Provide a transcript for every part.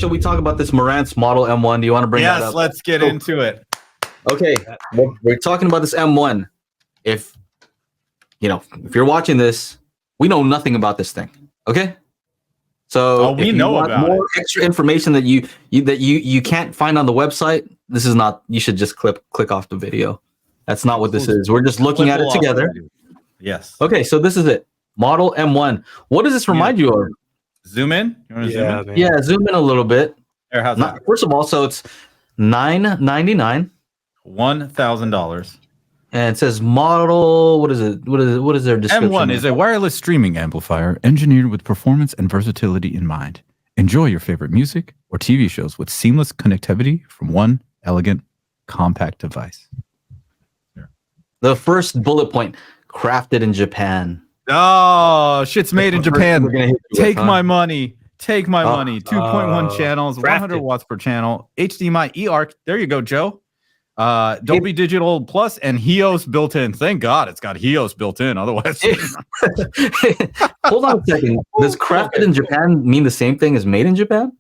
shall we talk about this Marantz Model M1? Do you want to bring that up? Yes, let's get into it. Okay, we're talking about this M1. If you're watching this, we know nothing about this thing. Okay, so we know about more extra information that you can't find on the website. This is not. You should just click off the video. That's not what this is. We're just looking at it together. Yes. Okay, so this is it. Model M1. What does this remind you of? Zoom in. You want to zoom in? Man. Yeah, zoom in a little bit. There, how's that? First of all, so it's $999. $1,000. And it says model. What is it? What is their description? M1 is a wireless streaming amplifier engineered with performance and versatility in mind. Enjoy your favorite music or TV shows with seamless connectivity from one elegant, compact device. The first bullet point: crafted in Japan. Oh, shit's made in Japan. Take my money. Take my Oh. money. 2.1 channels, 100 watts per channel. HDMI eARC. There you go, Joe. Dolby Digital Plus and HEOS built in. Thank God it's got HEOS built in. Otherwise, Hold on a second. Does crafted in Japan mean the same thing as made in Japan?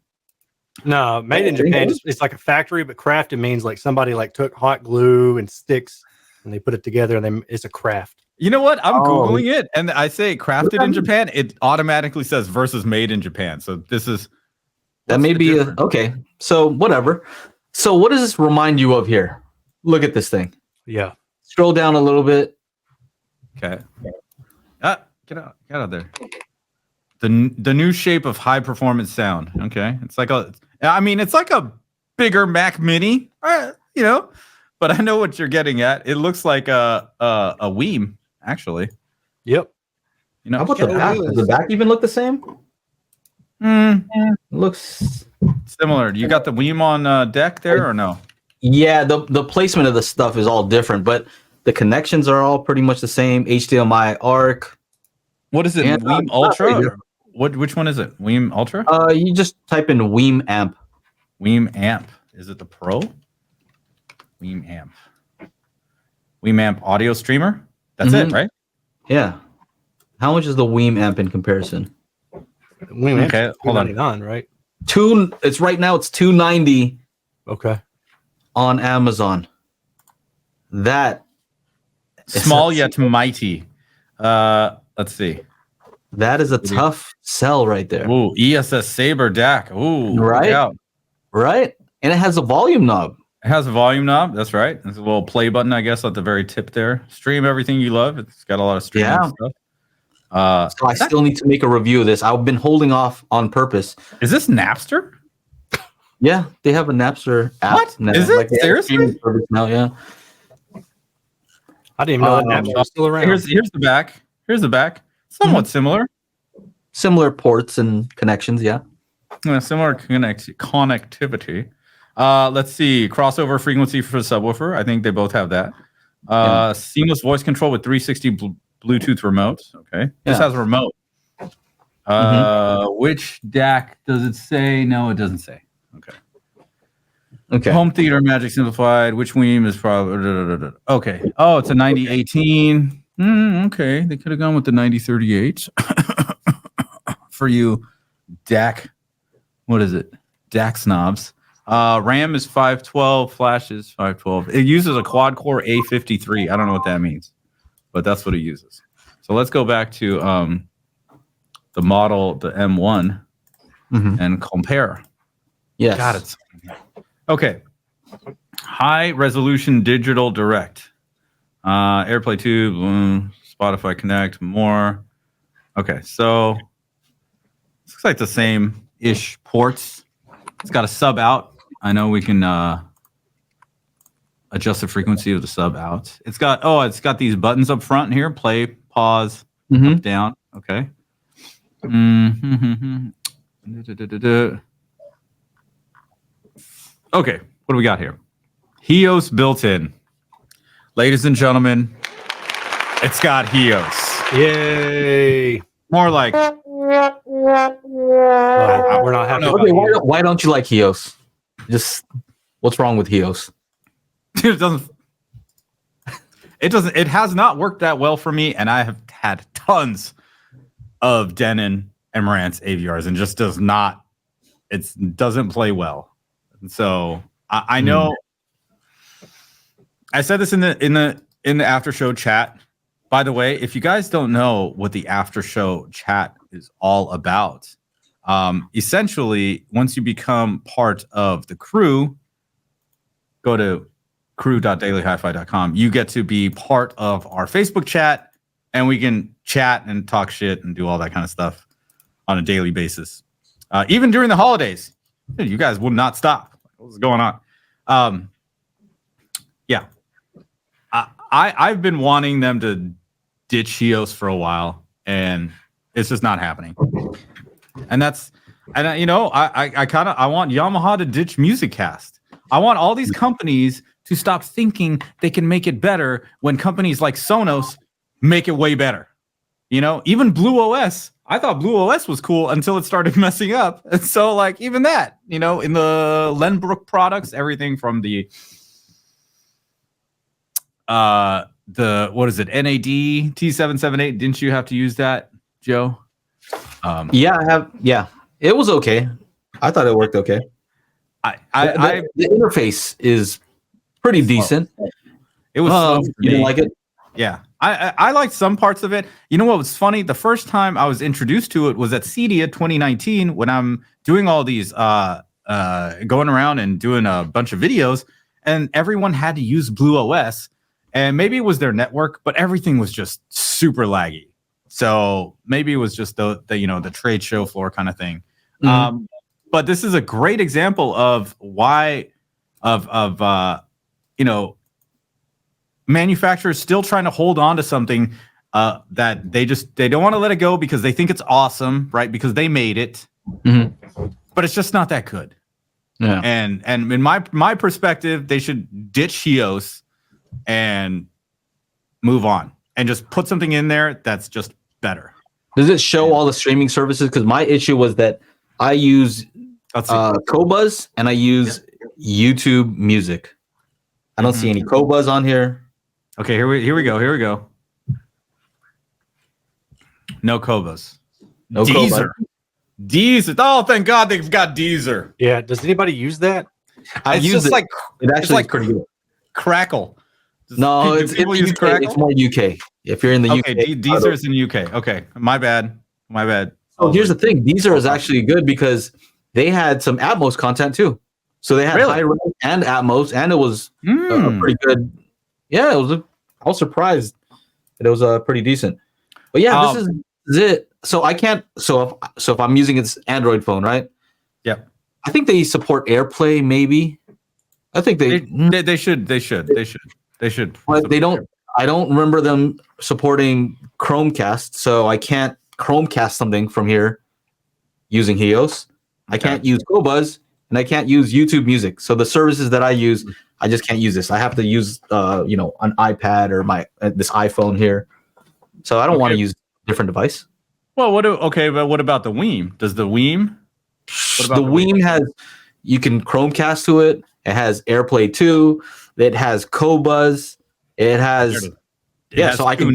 No, made in Japan. It's like a factory, but crafted means like somebody like took hot glue and sticks and they put it together, and then it's a craft. you know what? I'm Googling it, and I say crafted in Japan. It automatically says versus made in Japan. So this is That may be okay. So whatever. So what does this remind you of here? Look at this thing. Yeah. Scroll down a little bit. okay. Get out of there. The new shape of high performance sound. Okay, it's like a bigger Mac Mini. But I know what you're getting at. It looks like a WiiM, actually. Yep. How about the back? Does the back even look the same? It looks Similar. You got the WiiM on deck there, or no? Yeah, the placement of the stuff is all different, but the connections are all pretty much the same. HDMI ARC. What is it? Yeah, WiiM Ultra? Which one is it? WiiM Ultra? You just type in WiiM Amp. WiiM Amp. Is it the Pro? WiiM Amp. WiiM Amp audio streamer. That's it, right? Yeah. How much is the WiiM Amp in comparison? Okay, hold on. $299, right? It's right now. It's $290 Okay. on Amazon. That Small yet mighty. Let's see. that is a tough sell right there. Ooh, ESS Saber DAC. Ooh, Right? look out. Right? And it has a volume knob. It has a volume knob. That's right. There's a little play button, I guess, at the very tip there. Stream everything you love. It's got a lot of streaming stuff. So I still need to make a review of this. I've been holding off on purpose. Is this Napster? Yeah, they have a Napster app. What? now. Is it? Like, they have a Seriously? streaming service now, yeah. I didn't even know that Napster was still around. Here's the back. Here's the back. Somewhat similar. Similar ports and connections, yeah. Similar connectivity. Let's see. Crossover frequency for the subwoofer. I think they both have that. Seamless voice control with 360 Bluetooth remote. Okay. This has a remote. Which DAC does it say? No, it doesn't say. Okay. Okay. Home theater magic simplified. Which WiiM is probably okay. Oh, it's a 9018. Okay, they could have gone with the 9038 for you, DAC. What is it? DAC snobs. RAM is 512. Flash is 512. It uses a quad core A53. I don't know what that means, but that's what it uses. So let's go back to the model, the M1, and compare. Yes. Got it. Okay. High resolution digital direct. AirPlay 2, Spotify Connect, more. Okay, so this looks like the same-ish ports. It's got a sub out. I know we can adjust the frequency of the sub out. It's got these buttons up front here: play, pause, up, down. Okay. Okay, what do we got here? HEOS built in. Ladies and gentlemen, it's got HEOS. Yay. More like We're not happy. Okay, why don't you like HEOS? Just what's wrong with HEOS? it has not worked that well for me, and I have had tons of Denon and Marantz AVRs, and just does not. it doesn't play well. And so I know. I said this in the after show chat. By the way, if you guys don't know what the after show chat is all about, essentially, once you become part of the crew, go to crew.dailyhifi.com. You get to be part of our Facebook chat, and we can chat and talk shit and do all that kind of stuff on a daily basis. Even during the holidays, you guys will not stop. What's going on? Yeah. I've been wanting them to ditch HEOS for a while, and it's just not happening. And I want Yamaha to ditch MusicCast. I want all these companies to stop thinking they can make it better when companies like Sonos make it way better. Even Blue OS. I thought Blue OS was cool until it started messing up. And so, like, even that, in the Lenbrook products, everything from the what is it, NAD T778? Didn't you have to use that, Joe? Yeah, I have. Yeah, it was okay. I thought it worked okay. The interface is pretty decent. It was slow. You didn't like it? Yeah, I liked some parts of it. You know what was funny? The first time I was introduced to it was at CEDIA 2019 when I'm doing all these going around and doing a bunch of videos, and everyone had to use Blue OS. And maybe it was their network, but everything was just super laggy. So maybe it was just the trade show floor kind of thing. Mm-hmm. But this is a great example of why manufacturers still trying to hold on to something that they don't want to let it go because they think it's awesome, right? Because they made it, but it's just not that good. Yeah. And in my perspective, they should ditch HEOS and move on and just put something in there that's just better. Does it show all the streaming services? Because my issue was that I use Qobuz and I use YouTube Music. I don't see any Qobuz on here. Okay, here we go. No Qobuz. No Deezer. Deezer. Oh, thank God they've got Deezer. Yeah. Does anybody use that? It's just like it actually is pretty good. Crackle. No, it's more UK. If you're in the UK, Deezer is in UK. Okay, my bad. So here's the thing: Deezer is actually good because they had some Atmos content too. So they had high-res and Atmos, and it was pretty good. Yeah, I was surprised that it was pretty decent. But yeah, this is it. So I can't. So if I'm using its Android phone, right? Yeah. I think they support AirPlay. Maybe. I think they should. But they don't. I don't remember them supporting Chromecast, so I can't Chromecast something from here using HEOS. I can't use Qobuz, and I can't use YouTube Music. So the services that I use, I just can't use this. I have to use, an iPad or this iPhone here. So I don't want to use a different device. Well, but what about the WiiM? Does the WiiM? The WiiM has, you can Chromecast to it. It has AirPlay 2. It has Qobuz. It has, so I can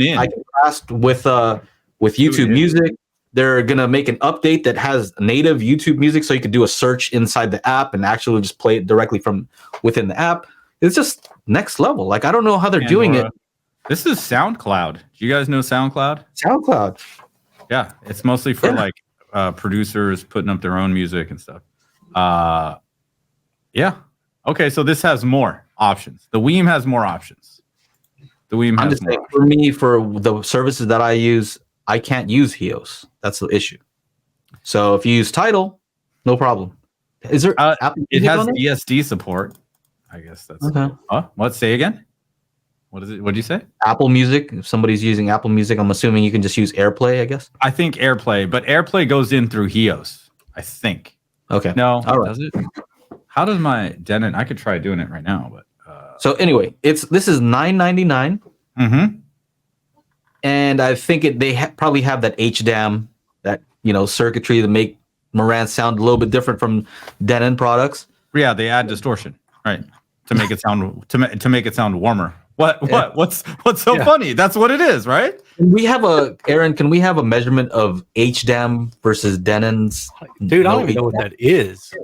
cast with YouTube Music. They're gonna make an update that has native YouTube Music, so you can do a search inside the app and actually just play it directly from within the app. It's just next level. Like I don't know how they're doing it. This is SoundCloud. Do you guys know SoundCloud? SoundCloud. Yeah, it's mostly for producers putting up their own music and stuff. Yeah. Okay, so this has more options. The WiiM has more options. The WiiM has more. For me, for the services that I use, I can't use HEOS. That's the issue. So if you use Tidal, no problem. Is there Apple it has ESD support. I guess that's okay. What? Say again? What is it? What did you say? Apple Music. If somebody's using Apple Music, I'm assuming you can just use AirPlay, I guess. I think AirPlay, but AirPlay goes in through HEOS, I think. Okay. No, all right. Does it? How does my Denon? I could try doing it right now, but so anyway, this is $9.99. Mm-hmm. And I think they probably have that HDAM, that circuitry to make Marantz sound a little bit different from Denon products. Yeah, they add distortion, right, to make it sound to make it sound warmer. What's so funny? That's what it is, right? Aaron, can we have a measurement of HDAM versus Denon's? Dude, I don't even know what that is.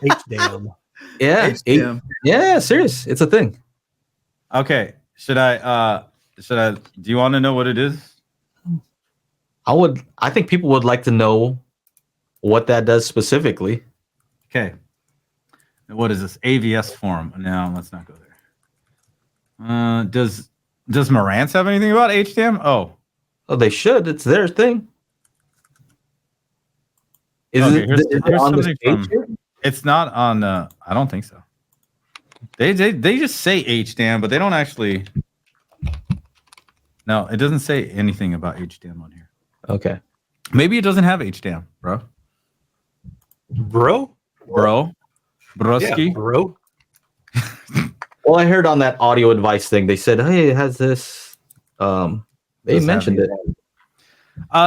HDAM. Yeah. HDAM. Yeah, serious. It's a thing. Okay. Do you want to know what it is? I think people would like to know what that does specifically. Okay. What is this? AVS forum. No, let's not go there. Does Marantz have anything about HDAM? Oh, they should. It's their thing. Is it on the page here? It's not on. I don't think so. They just say HDAM, but they don't actually. No, it doesn't say anything about HDAM on here. Okay. Maybe it doesn't have HDAM, bro. Broski. Yeah, bro. Well, I heard on that audio advice thing, they said, hey, it has this. They mentioned it.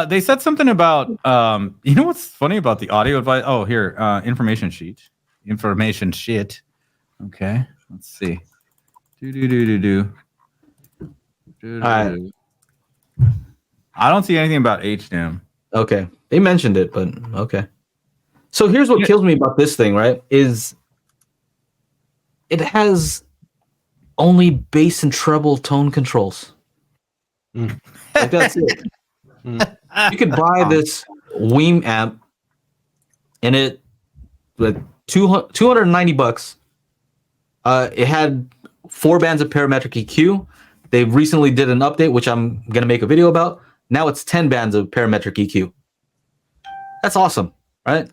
They said something about, you know what's funny about the audio advice? Oh, here, information sheet. Okay, let's see. I don't see anything about HDAM. Okay, they mentioned it, but okay. So here's what kills me about this thing, right? Is it has only bass and treble tone controls. Like that's it. You could buy this WiiM amp, and it with $290. It had 4 bands of parametric EQ. They recently did an update, which I'm gonna make a video about. Now it's 10 bands of parametric EQ. That's awesome, right?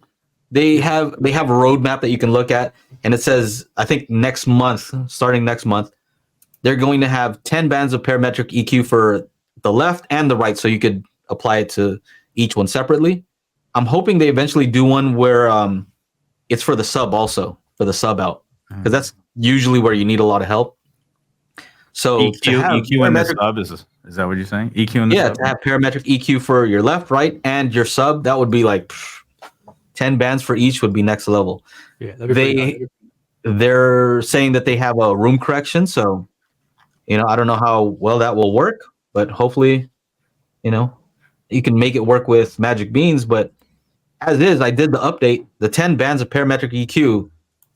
They have a roadmap that you can look at, and it says, I think starting next month, they're going to have 10 bands of parametric EQ for the left and the right, so you could apply it to each one separately. I'm hoping they eventually do one where it's for the sub also, for the sub out, because that's usually where you need a lot of help. So EQ in the sub, is that what you're saying? EQ in the sub? To have parametric EQ for your left, right, and your sub, that would be like 10 bands for each would be next level. Yeah, they're saying that they have a room correction, so I don't know how well that will work, but hopefully, you can make it work with Magic Beans. But as is, I did the update. The 10 bands of parametric EQ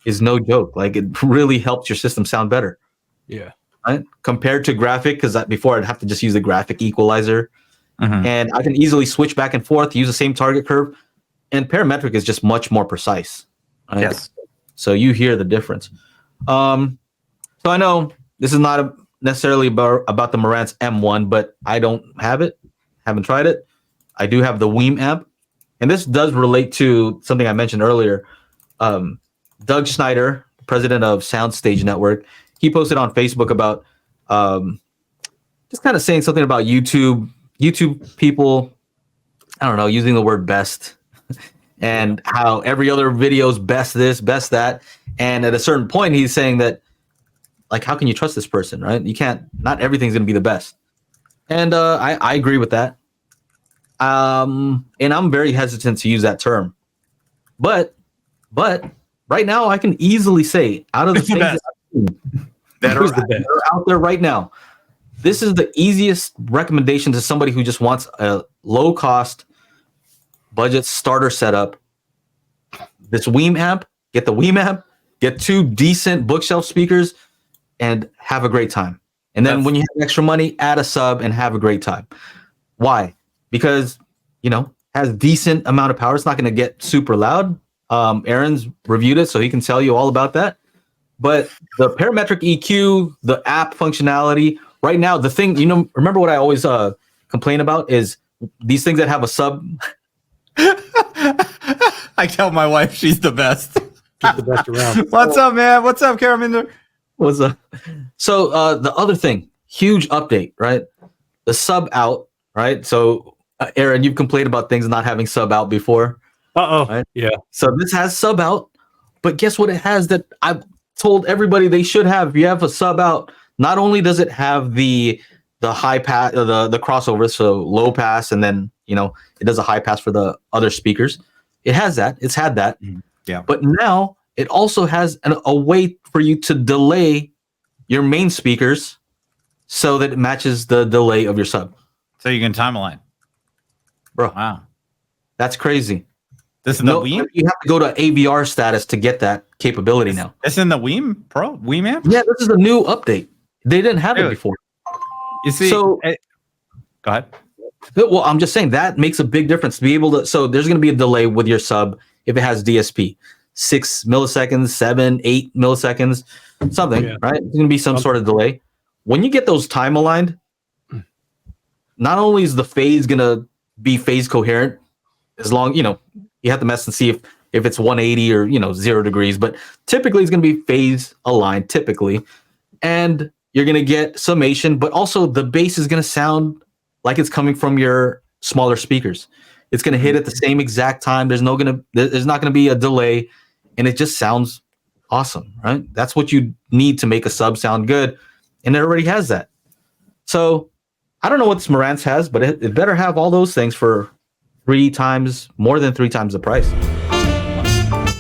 is no joke. Like, it really helps your system sound better. Yeah. Right? Compared to graphic, because before I'd have to just use the graphic equalizer, and I can easily switch back and forth, use the same target curve, and parametric is just much more precise. Right? Yes. So you hear the difference. So I know this is not necessarily about the Marantz M1, but I don't have it. Haven't tried it. I do have the WiiM Amp, and this does relate to something I mentioned earlier. Doug Schneider, president of Soundstage Network, he posted on Facebook about just kind of saying something about YouTube people, I don't know, using the word best and how every other video is best this, best that. And at a certain point, he's saying that, like, how can you trust this person, right? Not everything's going to be the best. And I agree with that. And I'm very hesitant to use that term. But right now, I can easily say, out of the things that are out there right now, this is the easiest recommendation to somebody who just wants a low-cost budget starter setup. This WiiM amp, get the WiiM amp, get 2 decent bookshelf speakers, and have a great time. And then when you have extra money, add a sub and have a great time. Why? Because, has decent amount of power. It's not going to get super loud. Aaron's reviewed it, so he can tell you all about that. But the parametric EQ, the app functionality, right now, the thing, remember what I always complain about is these things that have a sub. I tell my wife she's the best. Keep the best around. What's up, man? What's up, Karaminder? What's up? So the other thing, huge update, right? The sub out, right? So Aaron, you've complained about things not having sub out before. Right? Yeah. So this has sub out, but guess what it has that I've told everybody they should have? If you have a sub out, not only does it have the high pass, the crossover, so low pass, and then it does a high pass for the other speakers. It has that. It's had that. Yeah. But now it also has a way for you to delay your main speakers so that it matches the delay of your sub. So you can time align. Bro. Wow. That's crazy. This is the WiiM? You have to go to AVR status to get that capability now. It's in the WiiM Pro? WiiM Amp? Yeah, this is a new update. They didn't have it before. You see, so, go ahead. Well, I'm just saying that makes a big difference to be able to. So there's going to be a delay with your sub if it has DSP, 6 milliseconds, 7, 8 milliseconds, something, right? There's going to be some sort of delay. When you get those time aligned, not only is the phase going to be phase coherent, as long, you have to mess and see if it's 180 or, 0 degrees, but typically it's going to be phase aligned typically. And you're going to get summation, but also the bass is going to sound like it's coming from your smaller speakers. It's going to hit at the same exact time. There's not going to be a delay, and it just sounds awesome, right? That's what you need to make a sub sound good, and it already has that. So I don't know what this Marantz has, but it better have all those things for more than 3 times the price.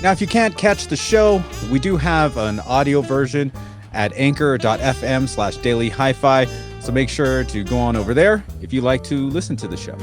Now, if you can't catch the show, we do have an audio version at anchor.fm/daily HiFi. So make sure to go on over there if you like to listen to the show.